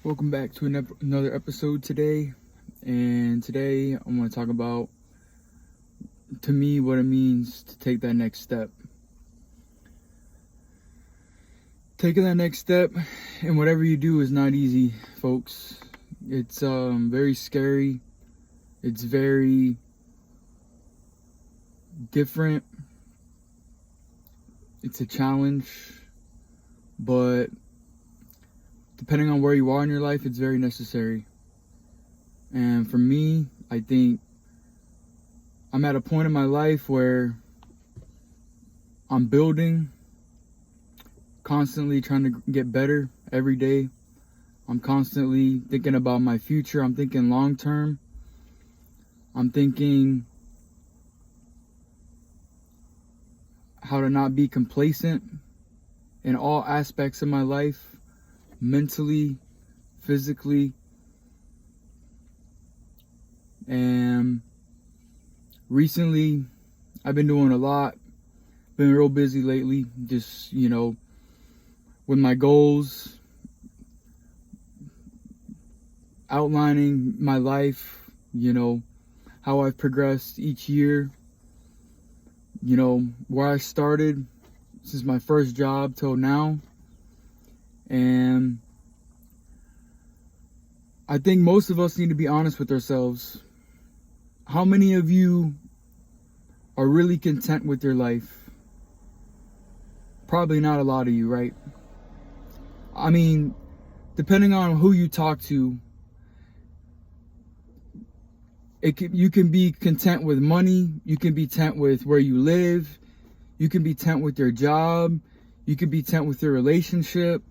Welcome back to another episode today. And today I'm going to talk about, to me, what it means to take that next step. Taking that next step and whatever you do is not easy, folks. It's very scary. It's very different. It's a challenge, but depending on where you are in your life, it's very necessary. And for me, I think I'm at a point in my life where I'm building, constantly trying to get better every day. I'm constantly thinking about my future. I'm thinking long term. I'm thinking how to not be complacent in all aspects of my life. Mentally, physically, and recently I've been doing a lot, been real busy lately, just, with my goals, outlining my life, how I've progressed each year, where I started since my first job till now. And I think most of us need to be honest with ourselves. How many of you are really content with your life? Probably not a lot of you, right? I mean, depending on who you talk to, you can be content with money, you can be content with where you live, you can be content with your job, you can be content with your relationship,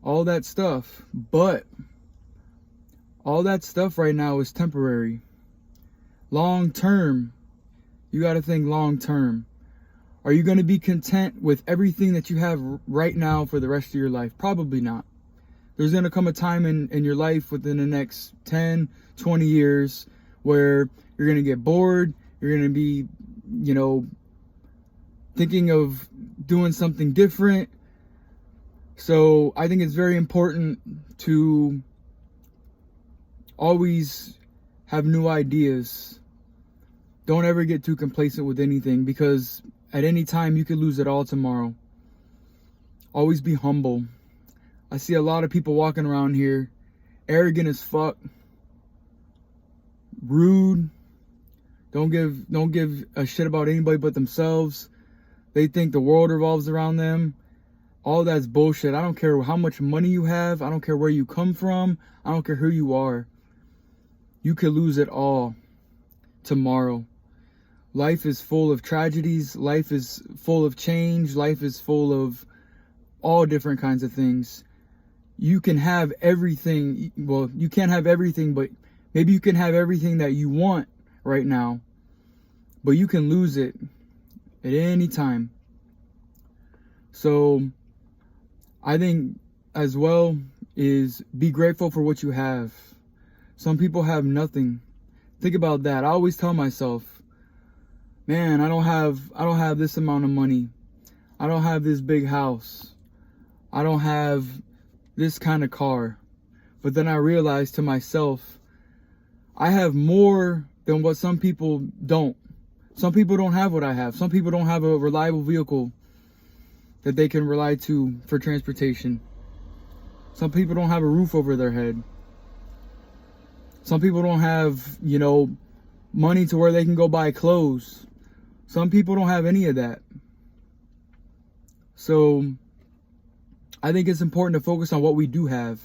all that stuff. But all that stuff right now is temporary. Long term, you got to think long term. Are you going to be content with everything that you have right now for the rest of your life? Probably not. There's going to come a time in your life within the next 10, 20 years where you're going to get bored. You're going to be, thinking of doing something different. So I think it's very important to always have new ideas. Don't ever get too complacent with anything, because at any time you could lose it all tomorrow. Always be humble. I see a lot of people walking around here arrogant as fuck, rude, don't give a shit about anybody but themselves. They think the world revolves around them. All that's bullshit. I don't care how much money you have. I don't care where you come from. I don't care who you are. You could lose it all tomorrow. Life is full of tragedies. Life is full of change. Life is full of all different kinds of things. You can have everything. Well, you can't have everything, but maybe you can have everything that you want right now. But you can lose it at any time. So I think as well is be grateful for what you have. Some people have nothing. Think about that. I always tell myself, man, I don't have this amount of money. I don't have this big house. I don't have this kind of car. But then I realize to myself, I have more than what some people don't. Some people don't have what I have. Some people don't have a reliable vehicle that they can rely to for transportation. Some people don't have a roof over their head. Some people don't have, money to where they can go buy clothes. Some people don't have any of that. So I think it's important to focus on what we do have.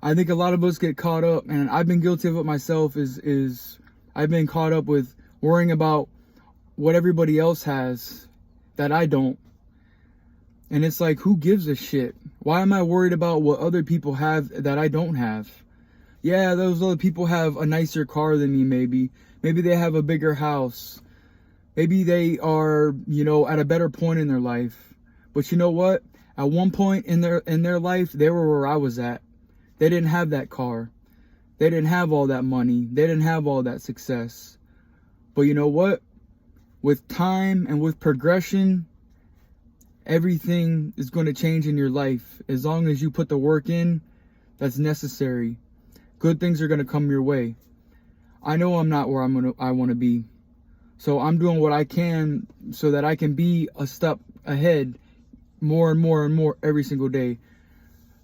I think a lot of us get caught up, and I've been guilty of it myself, is I've been caught up with worrying about what everybody else has that I don't. And it's like, who gives a shit? Why am I worried about what other people have that I don't have? Yeah, those other people have a nicer car than me, maybe. Maybe they have a bigger house. Maybe they are, at a better point in their life. But you know what? At one point in their life, they were where I was at. They didn't have that car. They didn't have all that money. They didn't have all that success. But you know what? With time and with progression, everything is going to change in your life. As long as you put the work in That's necessary. Good things are going to come your way. I know I'm not where I want to be. So I'm doing what I can so that I can be a step ahead more and more and more every single day.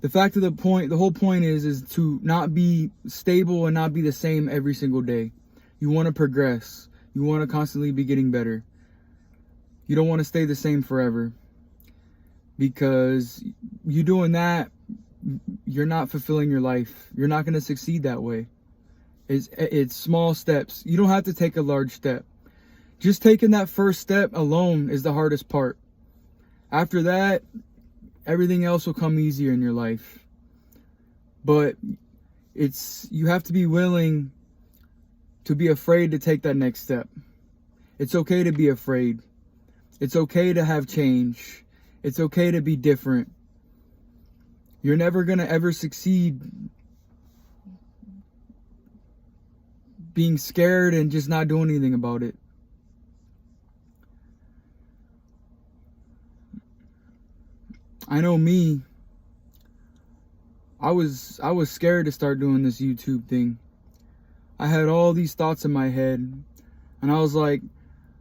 The whole point is to not be stable and not be the same every single day. You want to progress. You want to constantly be getting better. You don't want to stay the same forever, because you doing that, you're not fulfilling your life. You're not going to succeed that way. It's small steps. You don't have to take a large step. Just taking that first step alone is the hardest part. After that, everything else will come easier in your life. But you have to be willing to be afraid to take that next step. It's okay to be afraid. It's okay to have change. It's okay to be different. You're never going to ever succeed being scared and just not doing anything about it. I know me. I was scared to start doing this YouTube thing. I had all these thoughts in my head, and I was like,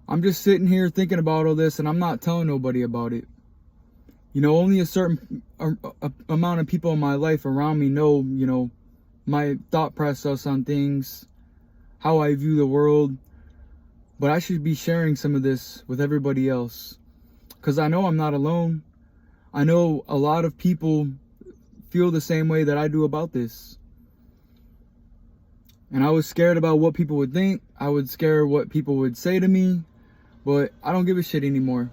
I'm just sitting here thinking about all this, and I'm not telling nobody about it. Only a certain amount of people in my life around me know, my thought process on things, how I view the world. But I should be sharing some of this with everybody else, because I know I'm not alone. I know a lot of people feel the same way that I do about this. And I was scared about what people would think. I was scared what people would say to me. But I don't give a shit anymore.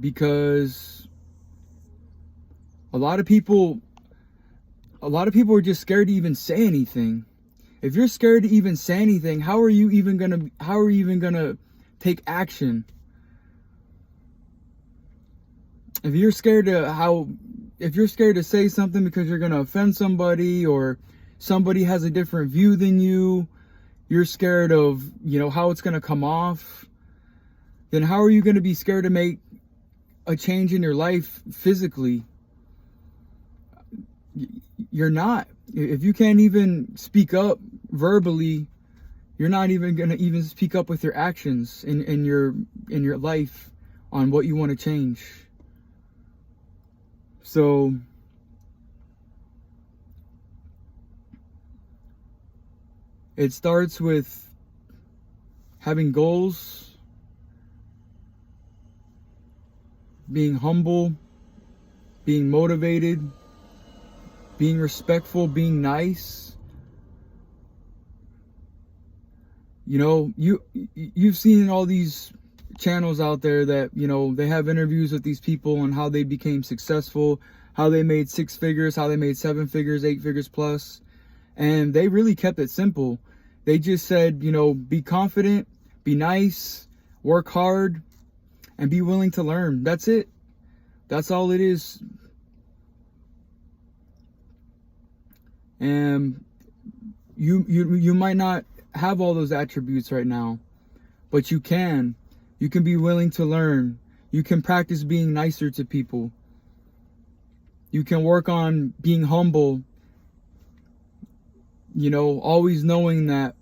Because a lot of people are just scared to even say anything. If you're scared to even say anything, how are you even gonna take action? If you're scared to say something because you're going to offend somebody, or somebody has a different view than you, you're scared of, how it's going to come off, then how are you going to be scared to make a change in your life physically? You're not. If you can't even speak up verbally, you're not even going to even speak up with your actions in your life on what you want to change. So it starts with having goals, being humble, being motivated, being respectful, being nice. You've seen all these channels out there that, they have interviews with these people on how they became successful, how they made 6 figures, how they made 7 figures, 8 figures plus. And they really kept it simple. They just said, be confident, be nice, work hard, and be willing to learn. That's it. That's all it is. And you might not have all those attributes right now, but you can. You can be willing to learn. You can practice being nicer to people. You can work on being humble. Always knowing that,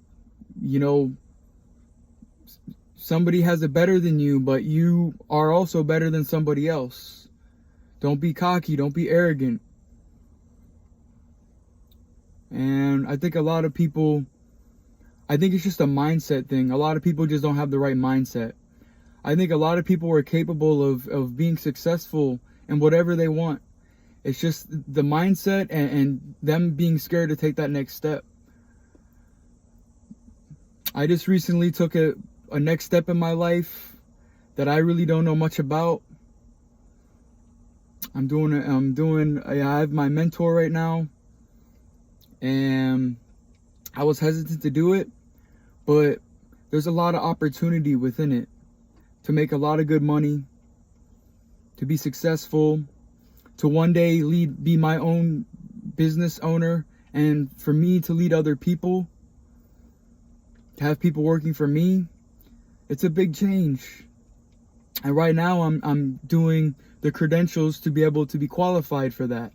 somebody has it better than you, but you are also better than somebody else. Don't be cocky. Don't be arrogant. And I think it's just a mindset thing. A lot of people just don't have the right mindset. I think a lot of people are capable of being successful in whatever they want. It's just the mindset and them being scared to take that next step. I just recently took a next step in my life that I really don't know much about. I have my mentor right now, and I was hesitant to do it, but there's a lot of opportunity within it to make a lot of good money, to be successful, to one day be my own business owner, and for me to lead other people, to have people working for me. It's a big change. And right now I'm doing the credentials to be able to be qualified for that.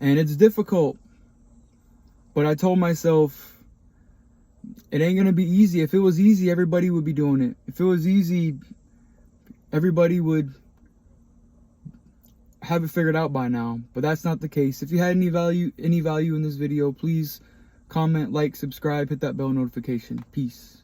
And it's difficult. But I told myself it ain't going to be easy. If it was easy, everybody would be doing it. If it was easy, everybody would have it figured out by now. But that's not the case. If you had any value in this video, please comment, like, subscribe, hit that bell notification. Peace.